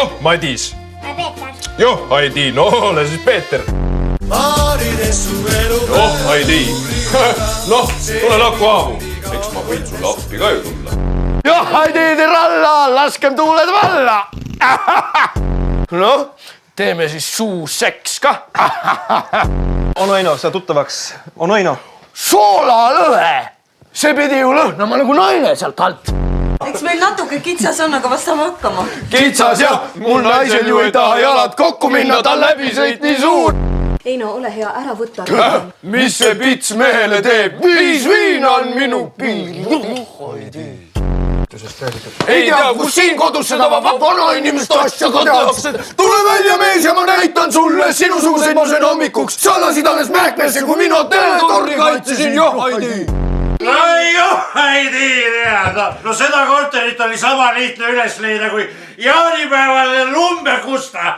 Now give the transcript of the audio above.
Joh, Madis. Peeter. Joh, Heidi, no ole siis Peeter. Joh, Heidi. Noh, tule lakku aamu. Eks ma võin sulle appi ka ju tulla. Joh, Heidi, tiralla, laskem tuuled valla. Noh, teeme siis suuseks ka. Onoino, sa tuttavaks. Onoino. Soolalõhe. See pidi ju lõhnama nagu naine sealt alt. Eks meil natuke kitsas on, aga vast saame hakkama. Kitsas ja mul naisel ju ei taha jalad kokku minna, ta läbisõit nii suur. Eino, ole hea, ära võta. Mis see pits mehele teeb? 5 viina on minu piir. Ei tea, kus siin kodus seda vana inimest asja ka tehakse. Tule välja mees ja ma näitan sulle sinusuguseid ma söön hommikuks. Sa lasid alles mähkmesse, kui mina töötorri kaitsesin, joh, Heidi. No joh, Heidi, no seda korterit oli sama lihtne üles leida kui jaanipäeval lumbe kusta.